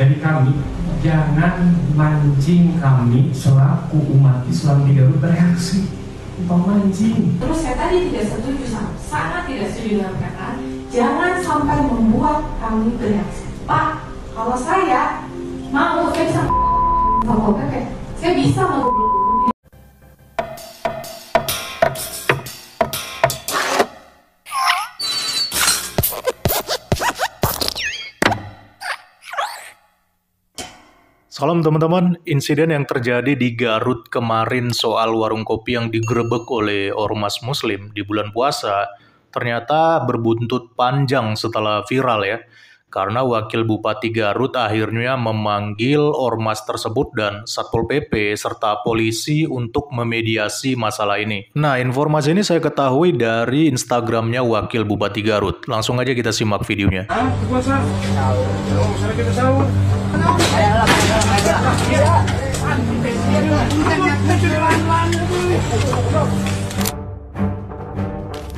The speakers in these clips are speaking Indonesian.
Jadi kami jangan mancing kami selaku umat Islam di Garut bereaksi, pemancing. Terus saya tadi tidak setuju, sangat tidak setuju dengan perkataan jangan sampai membuat kami bereaksi. Pak, kalau saya mau, saya bisa Satpol PP, saya bisa mengumpulkan. Salam teman-teman, insiden yang terjadi di Garut kemarin soal warung kopi yang digerebek oleh ormas muslim di bulan puasa ternyata berbuntut panjang setelah viral ya. Karena Wakil Bupati Garut akhirnya memanggil ormas tersebut dan Satpol PP serta polisi untuk memediasi masalah ini. Nah, informasi ini saya ketahui dari Instagramnya Wakil Bupati Garut. Langsung aja kita simak videonya. Puasa, masyarakat kita sahur.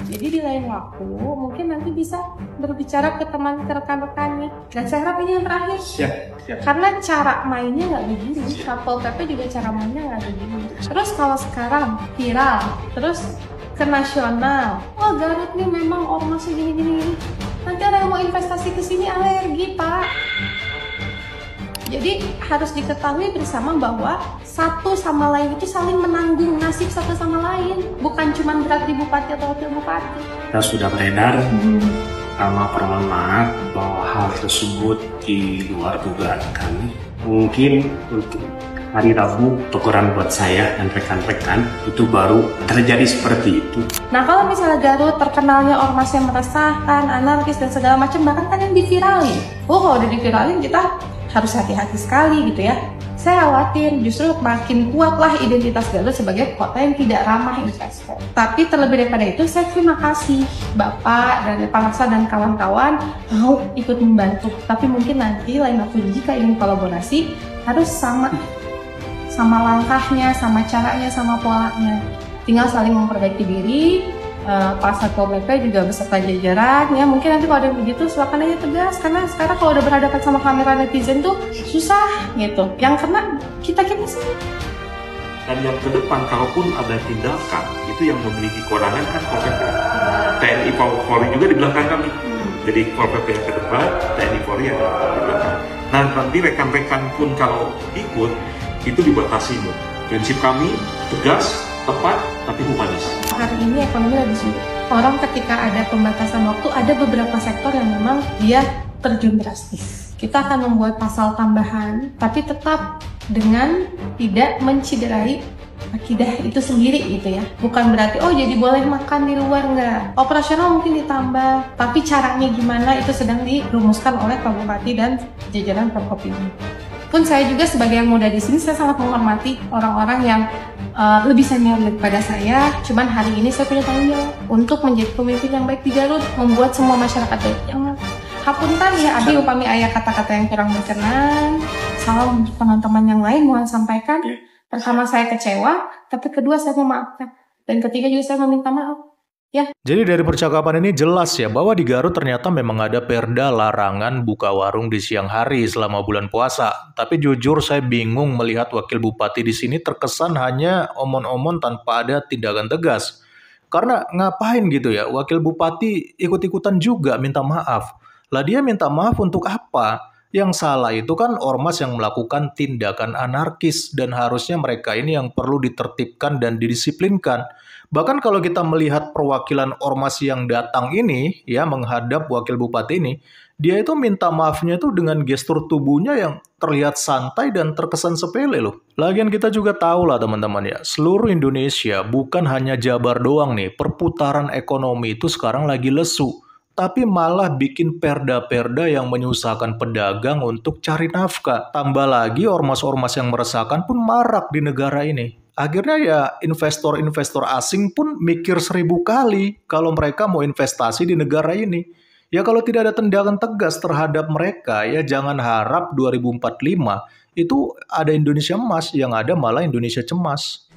Jadi di lain waktu mungkin nanti bisa berbicara ke teman, ke rekan-rekannya. Dan saya harap ini yang terakhir. Siap. Karena cara mainnya nggak begini. Satpol PP juga cara mainnya nggak begini. Terus kalau sekarang viral, terus ke nasional, wah Garut nih memang ormasnya gini-gini. Nanti ada yang mau investasi ke sini alergi, Pak. Jadi harus diketahui bersama bahwa satu sama lain itu saling menanggung nasib satu sama lain, bukan cuma berarti bupati atau wakil bupati. Kita sudah beredar sama permohonan maaf bahwa hal tersebut di luar dugaan kami. Mungkin untuk hari Rabu teguran buat saya dan rekan-rekan itu baru terjadi seperti itu. Nah kalau misalnya Garut terkenalnya ormas yang meresahkan, anarkis dan segala macam, bahkan kan yang diviralin. Kalau udah diviralin kita harus hati-hati sekali gitu ya. Saya khawatir justru makin kuatlah identitas Garut sebagai kota yang tidak ramah investor. Tapi terlebih daripada itu, saya terima kasih Bapak dan Pak Laksa dan kawan-kawan mau ikut membantu. Tapi mungkin nanti lain waktu jika ingin kolaborasi harus sama langkahnya, sama caranya, sama polanya. Tinggal saling memperbaiki diri. Pak Satpol PP juga beserta jajaran ya, mungkin nanti kalau ada yang begitu silakan aja tegas, karena sekarang kalau udah berhadapan sama kamera netizen tuh susah gitu, yang kena kita sih. Dan yang ke depan kalaupun ada tindakan itu yang memiliki kewenangan kan KPP, TNI Polri juga di belakang kami, jadi KPP yang ke depan, TNI Polri yang di belakang. Nah nanti rekan-rekan pun kalau ikut itu dibatasi. Prinsip kami tegas, tepat, tapi humanis. Hari ini ekonomi lagi sulit. Orang ketika ada pembatasan waktu, ada beberapa sektor yang memang dia terjun drastis. Kita akan membuat pasal tambahan, tapi tetap dengan tidak menciderai akidah itu sendiri gitu ya. Bukan berarti, oh jadi boleh makan di luar, enggak. Operasional mungkin ditambah, tapi caranya gimana itu sedang dirumuskan oleh Pak Bupati dan jajaran Pemkop ini. Pun saya juga sebagai yang muda di sini, saya sangat menghormati orang-orang yang lebih senior daripada saya. Cuman hari ini saya punya tanggung jawab untuk menjadi pemimpin yang baik di Garut, membuat semua masyarakat baik. Jangan hapunten ya, abi upami ayah kata-kata yang kurang berkenan. Salam teman-teman yang lain mohon sampaikan. Pertama saya kecewa, tapi kedua saya memaafkan. Dan ketiga juga saya meminta maaf. Ya. Jadi dari percakapan ini jelas ya bahwa di Garut ternyata memang ada perda larangan buka warung di siang hari selama bulan puasa. Tapi jujur saya bingung melihat Wakil Bupati di sini terkesan hanya omon-omon tanpa ada tindakan tegas. Karena ngapain gitu ya Wakil Bupati ikut-ikutan juga minta maaf. Lah dia minta maaf untuk apa? Yang salah itu kan ormas yang melakukan tindakan anarkis dan harusnya mereka ini yang perlu ditertibkan dan didisiplinkan. Bahkan kalau kita melihat perwakilan ormas yang datang ini ya menghadap Wakil Bupati ini, dia itu minta maafnya itu dengan gestur tubuhnya yang terlihat santai dan terkesan sepele loh. Lagian kita juga tahu lah teman-teman ya, seluruh Indonesia bukan hanya Jabar doang nih, perputaran ekonomi itu sekarang lagi lesu. Tapi malah bikin perda-perda yang menyusahkan pedagang untuk cari nafkah. Tambah lagi ormas-ormas yang meresahkan pun marak di negara ini. Akhirnya ya investor-investor asing pun mikir 1000 kali kalau mereka mau investasi di negara ini. Ya kalau tidak ada tindakan tegas terhadap mereka, ya jangan harap 2045 itu ada Indonesia emas, yang ada malah Indonesia cemas.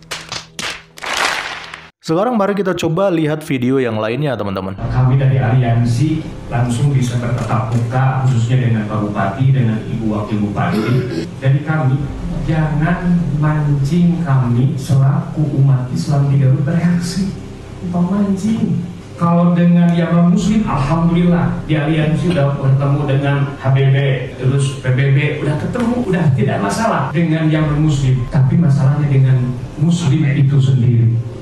Sekarang mari kita coba lihat video yang lainnya teman-teman. Kami dari aliansi langsung bisa bertatap muka khususnya dengan Pak Bupati, dengan Ibu Wakil Bupati. Jadi kami jangan mancing kami selaku umat Islam di Garut bereaksi. Mancing. Kalau dengan yang non-muslim, alhamdulillah di aliansi udah bertemu dengan HBB, terus PBB udah ketemu, udah tidak masalah dengan yang non-muslim. Tapi masalahnya dengan muslim itu sendiri.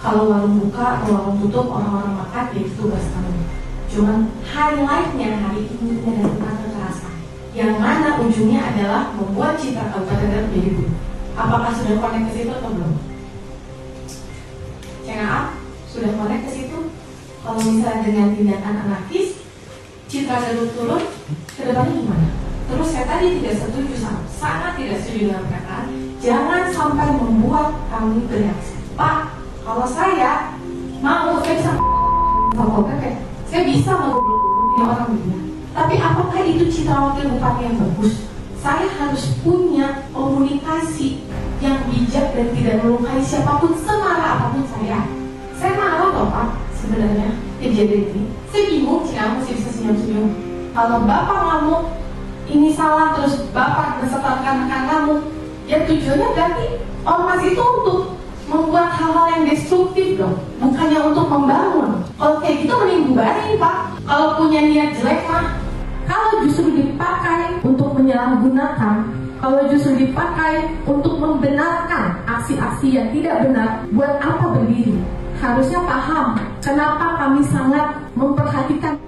Kalau warung buka atau warung tutup, orang-orang makan, ya itu tugas kami. Cuman highlightnya hari ini adalah tentang kekerasan, yang mana ujungnya adalah membuat citra Kabupaten Garut menjadi buruk. Apakah sudah connect ke situ atau belum? CNA sudah connect ke situ? Kalau misalnya dengan tindakan anarkis, citra Garut turun, ke depannya gimana? Terus saya tadi tidak setuju, sangat tidak setuju dengan perkataan jangan sampai membuat kami bereaksi. Pak, kalau saya mau, saya bisa saya bisa menghubungi orang dunia. Tapi apakah itu citra wakil bupati yang bagus? Saya harus punya komunikasi yang bijak dan tidak melukai siapapun, semarah apapun saya. Saya marah loh Pak, sebenarnya kejadian ini. Saya bingung, Cina masih bisa senyum-senyum. Kalau Bapak ngamuk, ini salah, terus Bapak beserta rekan-rekan kamu, ya tujuannya berarti ormas itu untuk membuat hal-hal yang destruktif dong, bukannya untuk membangun. Kalau kayak gitu mending bubarin Pak. Kalau punya niat jelek mah, kalau justru dipakai untuk menyalahgunakan, kalau justru dipakai untuk membenarkan aksi-aksi yang tidak benar, buat apa berdiri? Harusnya paham kenapa kami sangat memperhatikan.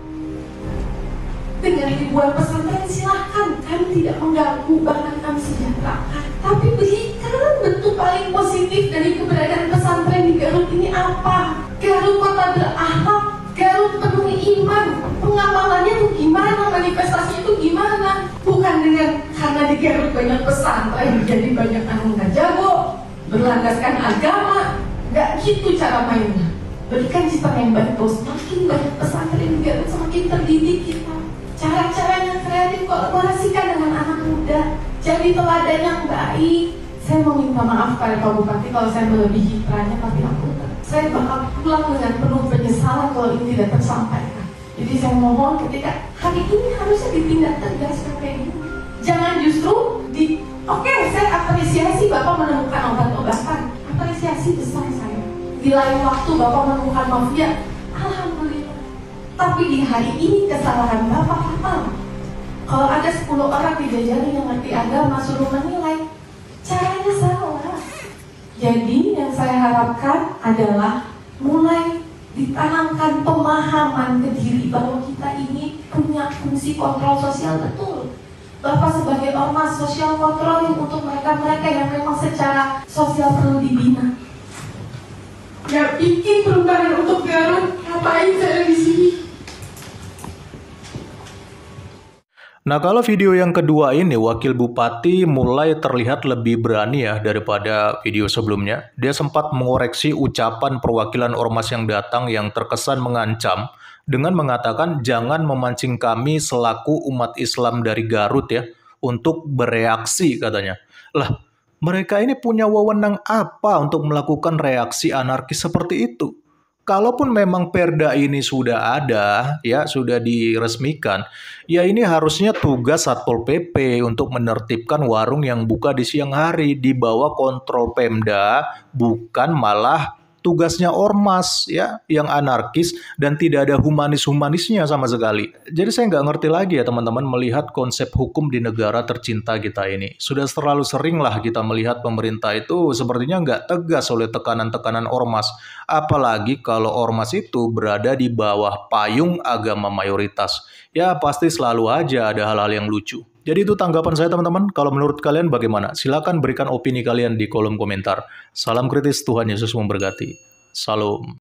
Dengan ribuan pesantren silahkan, kami tidak mengganggu, bahkan kami sejahterakan. Tapi berikan bentuk paling positif dari keberadaan pesantren di Garut ini apa? Garut kota berakhlak, Garut penuh iman. Pengamalannya tuh gimana? Manifestasi itu gimana? Bukan dengan karena di Garut banyak pesantren jadi banyak anak nggak jago, berlandaskan agama. Nggak gitu cara mainnya. Berikan citra yang baik, bos. Semakin banyak pesantren di Garut, semakin terdidik kita. Cara-cara yang kreatif, kolaborasikan dengan anak muda, jadi teladan yang baik. Saya mau minta maaf pada Pak Bupati kalau saya melebihi perannya, tapi aku saya bakal pulang dengan penuh penyesalan kalau ini tidak tersampaikan. Jadi saya mohon ketika hari ini harusnya ditindak tegas kayak gini. Jangan justru oke, saya apresiasi Bapak menemukan obat-obatan, apresiasi besar saya. Di lain waktu Bapak menemukan mafia, alhamdulillah. Tapi di hari ini kesalahan Bapak fatal. Kalau ada 10 orang di Jajaran yang ngerti agama suruh menilai, caranya salah. Jadi yang saya harapkan adalah mulai ditanamkan pemahaman ke diri bahwa kita ini punya fungsi kontrol sosial betul. Bapak sebagai ormas sosial controlling untuk mereka-mereka yang memang secara sosial perlu dibina. Gak bikin perubahan untuk Garut, ngapain saya di sini? Nah, kalau video yang kedua ini, Wakil Bupati mulai terlihat lebih berani ya daripada video sebelumnya. Dia sempat mengoreksi ucapan perwakilan ormas yang datang yang terkesan mengancam dengan mengatakan jangan memancing kami selaku umat Islam dari Garut ya untuk bereaksi katanya. Lah, mereka ini punya wewenang apa untuk melakukan reaksi anarkis seperti itu? Kalaupun memang perda ini sudah ada, ya sudah diresmikan, ya ini harusnya tugas Satpol PP untuk menertibkan warung yang buka di siang hari di bawah kontrol Pemda, bukan malah tugasnya ormas ya yang anarkis dan tidak ada humanis-humanisnya sama sekali. Jadi saya nggak ngerti lagi ya teman-teman melihat konsep hukum di negara tercinta kita ini. Sudah terlalu sering lah kita melihat pemerintah itu sepertinya nggak tegas oleh tekanan-tekanan ormas. Apalagi kalau ormas itu berada di bawah payung agama mayoritas. Ya pasti selalu aja ada hal-hal yang lucu. Jadi itu tanggapan saya teman-teman. Kalau menurut kalian bagaimana? Silakan berikan opini kalian di kolom komentar. Salam kritis, Tuhan Yesus memberkati. Salam.